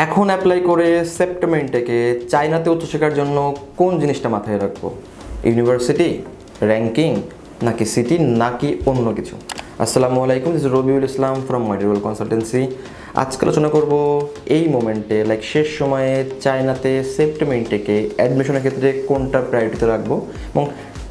এখন অ্যাপ্লাই করে সেপ্টেম্বর ইনটেকে চায়নাতে উচ্চশিক্ষার জন্য কোন জিনিসটা মাথায় রাখবো? ইউনিভার্সিটি, র্যাঙ্কিং, নাকি সিটি, নাকি অন্য কিছু? আসসালামু আলাইকুম, this is Rabiul Islam from মাইডিউল কনসালটেন্সি। আজকে আলোচনা করব এই মোমেন্টে শেষ সময়ে চায়নাতে সেপ্টেম্বর ইনটেকে অ্যাডমিশনের ক্ষেত্রে কোনটা প্রায়োরিটিতে রাখবো এবং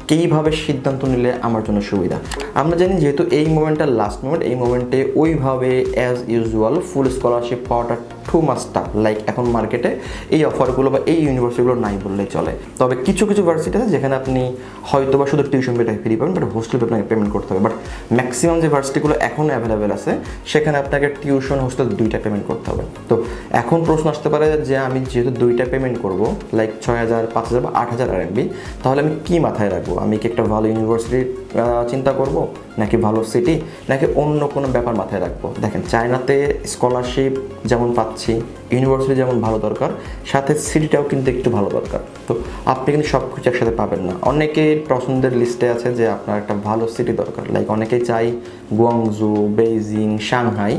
কীভাবে সিদ্ধান্ত নিলে আমার জন্য সুবিধা। আমরা জানি যেহেতু এই মোমেন্টটা লাস্ট মোমেন্ট, এই মোমেন্টে ওইভাবে অ্যাজ ইউজুয়াল ফুল স্কলারশিপ পাওয়াটা টু মাস্ট টাফ। এখন মার্কেটে এই অফারগুলো বা এই ইউনিভার্সিটিগুলো নাই বললেই চলে। তবে কিছু কিছু ভার্সিটি আছে যেখানে আপনি হয়তো বা শুধু টিউশন পেটাকে ফ্রি পাবেন, বাট হোস্টেল আপনাকে পেমেন্ট করতে হবে। বাট ম্যাক্সিমাম যে ভার্সিটিগুলো এখন অ্যাভেলেবেল আছে সেখানে আপনাকে টিউশন হোস্টেল দুইটা পেমেন্ট করতে হবে। তো এখন প্রশ্ন আসতে পারে যে আমি যেহেতু দুইটা পেমেন্ট করবো 6,000, 5,000 বা 8,000 RMB, তাহলে আমি কি মাথায় রাখবো? আমি কি একটা ভালো ইউনিভার্সিটির চিন্তা করব, নাকি ভালো সিটি, নাকি অন্য কোনো ব্যাপার মাথায় রাখবো? দেখেন, চায়নাতে স্কলারশিপ যেমন পাচ্ছি, ইউনিভার্সিটি যেমন ভালো দরকার, সাথে সিটিটাও কিন্তু একটু ভালো দরকার। তো আপনি কিন্তু সব কিছু একসাথে পাবেন না। অনেকের পছন্দের লিস্টে আছে যে আপনার একটা ভালো সিটি দরকার। অনেকেই চাই গুয়াংজু, বেইজিং, সাংহাই,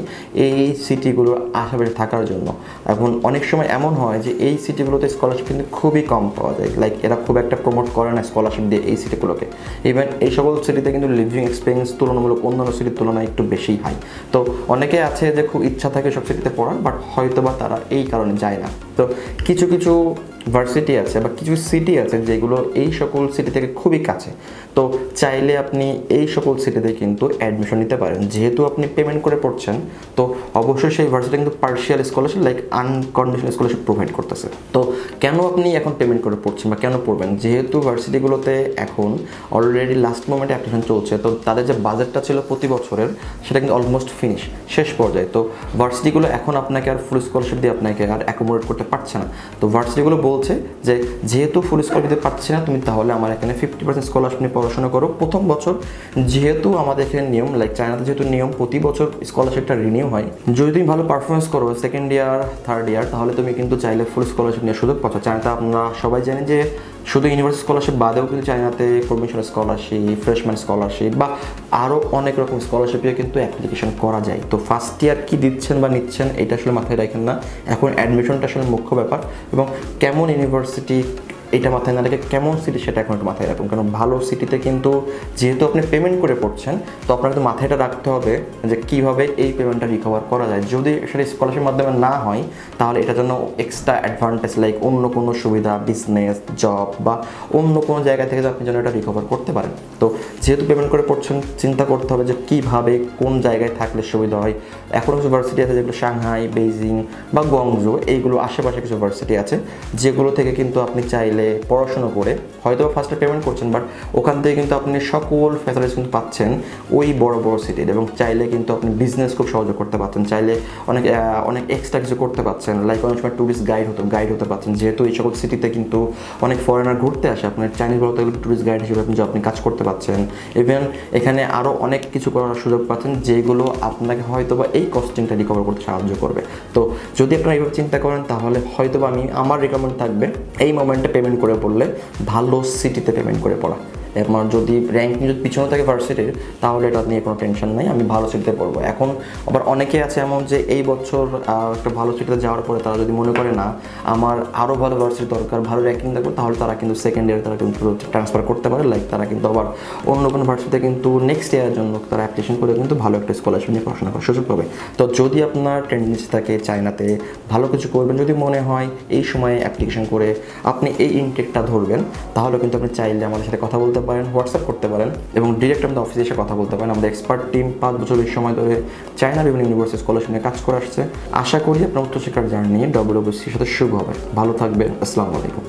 এই সিটিগুলোর আশেপাশে থাকার জন্য। এখন অনেক সময় এমন হয় যে এই সিটিগুলোতে স্কলারশিপ কিন্তু খুবই কম পাওয়া যায়। এরা খুব একটা প্রমোট করে না স্কলারশিপ দিয়ে এই সিটিগুলোকে। ইভেন এই সকল সিটিতে কিন্তু লিভিং এক্সপেরিয়েন্স তুলনামূলক অন্যান্য সিটির তুলনায় একটু বেশি হাই। তো অনেকে আছে যে খুব ইচ্ছা থাকে সব সিটিতে পড়ার, বাট হয়তো বা তারা এই কারণে যায় না। তো কিছু কিছু ভার্সিটি আছে বা কিছু সিটি আছে যেগুলো এই সকল সিটি থেকে খুবই কাছে। তো চাইলে আপনি এই সকল সিটিতে কিন্তু অ্যাডমিশন নিতে পারেন। যেহেতু আপনি পেমেন্ট করে পড়ছেন, তো অবশ্যই সেই ভার্সিটি কিন্তু partial scholarship unconditional scholarship provide করতেছে। তো কেন আপনি এখন পেমেন্ট করে পড়ছেন বা কেন পড়বেন? যেহেতু ভার্সিটিগুলোতে এখন অলরেডি লাস্ট মোমেন্টে অ্যাপ্লিকেশন চলছে, তো তাদের যে বাজেটটা ছিল প্রতি বছরের সেটা কিন্তু অলমোস্ট ফিনিশ, শেষ পর্যায়ে। তো ভার্সিটিগুলো এখন আপনাকে আর ফুল স্কলারশিপ দিয়ে আপনাকে আর অ্যাকোমোডেট করতে পারছে না। তো ভার্সিটিগুলো বলছে যে যেহেতু ফুল স্কলারশিপ দিতে পারছি না, তুমি তাহলে আমার এখানে 50% স্কলারশিপ নিয়ে পড়াশোনা করো প্রথম বছর। যেহেতু আমাদের এখানে নিয়ম চায়নাতে যেহেতু নিয়ম প্রতি বছর স্কলারশিপটা রিনিউ হয়, যদি তুমি ভালো পারফরমেন্স করো সেকেন্ড ইয়ার, থার্ড ইয়ার, তাহলে তুমি কিন্তু চাইলে ফুল স্কলারশিপ নিয়ে সুযোগ পাচ্ছ। চায়নাতে আমরা সবাই জানি যে শুধু ইউনিভার্সিটি স্কলারশিপ বাদেও কিন্তু চায়নাতে প্রমিশনাল স্কলারশিপ, ফ্রেশম্যান স্কলারশিপ বা আরও অনেক রকম স্কলারশিপে কিন্তু অ্যাপ্লিকেশন করা যায়। তো ফার্স্ট ইয়ার কী দিচ্ছেন বা নিচ্ছেন এটা আসলে মাথায় রাখেন না, এখন অ্যাডমিশনটা আসলে মুখ্য ব্যাপার। এবং কেমন ইউনিভার্সিটি এটা মাথায় না রেখে কেমন সিটি সেটা এখন একটু মাথায় রাখুন। কারণ ভালো সিটিতে কিন্তু যেহেতু আপনি পেমেন্ট করে পড়ছেন, তো আপনার কিন্তু মাথায়টা রাখতে হবে যে কীভাবে এই পেমেন্টটা রিকভার করা যায়। যদি সেটা স্কলারশিপের মাধ্যমে না হয়, তাহলে এটার জন্য এক্সট্রা অ্যাডভান্টেজ অন্য কোনো সুবিধা, বিজনেস, জব বা অন্য কোনো জায়গা থেকে আপনি যেন এটা রিকভার করতে পারেন। তো যেহেতু পেমেন্ট করে পড়ছেন, চিন্তা করতে হবে যে কীভাবে কোন জায়গায় থাকলে সুবিধা হয়। এখন কিছু ভার্সিটি আছে যেগুলো সাংহাই, বেইজিং বা গুয়াংজু, এইগুলো আশেপাশে কিছু ভার্সিটি আছে যেগুলো থেকে কিন্তু আপনি চাইলে পড়াশোনা করে হয়তো ফার্স্টে পেমেন্ট করছেন, বাট ওখান থেকে কিন্তু আপনি সকল ফ্যাসিলিটিস কিন্তু পাচ্ছেন ওই বড় বড় সিটির। এবং চাইলে কিন্তু আপনি বিজনেস খুব সহজে করতে পারছেন, চাইলে অনেক এক্সট্রা কিছু করতে পারছেন। অনেক সময় ট্যুরিস্ট গাইড হতে পারছেন। যেহেতু এই সকল সিটিতে কিন্তু অনেক ফরেনার ঘুরতে আসে, আপনার চাইনিজ বলতে গেলে ট্যুরিস্ট গাইড হিসেবে আপনি কাজ করতে পারছেন। ইভেন এখানে আরও অনেক কিছু করার সুযোগ পাচ্ছেন যেগুলো আপনাকে হয়তো বা এই কস্টিংটা রিকভার করতে সাহায্য করবে। তো যদি আপনারা এইভাবে চিন্তা করেন, তাহলে হয়তো বা আমার রিকমেন্ড থাকবে এই মোমেন্টে পেমেন্ট করে পড়লে ভালো সিটিতে পেমেন্ট করে পড়া। আমার যদি র্যাঙ্ক নিয়ে যদি পিছনে থাকে ভার্সিটির, তাহলে এটা নিয়ে কোনো টেনশন নেই, আমি ভালো সিটিতে পড়বো। এখন আবার অনেকে আছে এমন যে এই বছর একটা ভালো সিটিতে যাওয়ার পরে তারা যদি মনে করে না আমার আরও ভালো ভার্সিটি দরকার, ভালো র্যাঙ্কিং থাকবে, তাহলে তারা কিন্তু সেকেন্ড ইয়ারে তারা কিন্তু ট্রান্সফার করতে পারে। তারা কিন্তু আবার অন্য কোনো ভার্সিটিতে কিন্তু নেক্সট ইয়ারের জন্য তারা অ্যাপ্লিকেশন করে কিন্তু ভালো একটা স্কলারশিপ নিয়ে পড়াশোনা করার সুযোগ পাবে। তো যদি আপনার টেন্ডেন্সি থাকে চায়নাতে ভালো কিছু করবেন, যদি মনে হয় এই সময়ে অ্যাপ্লিকেশন করে আপনি এই ইনটেকটা ধরবেন, তাহলে কিন্তু আপনি চাইলে আমাদের সাথে কথা বলতে পারেন, হোয়াটসঅ্যাপ করতে পারেন এবং ডিরেক্ট আমাদের অফিসে এসে কথা বলতে পারেন। আমাদের এক্সপার্ট টিম 5 বছরের সময় ধরে চায়না বিভিন্ন ইউনিভার্সিটি স্কলারশিপ নিয়ে কাজ করে আসছে। আশা করি আপনার উচ্চশিক্ষার জার্নি WWC সাথে শুরু হবে। ভালো থাকবেন। আসসালামু আলাইকুম।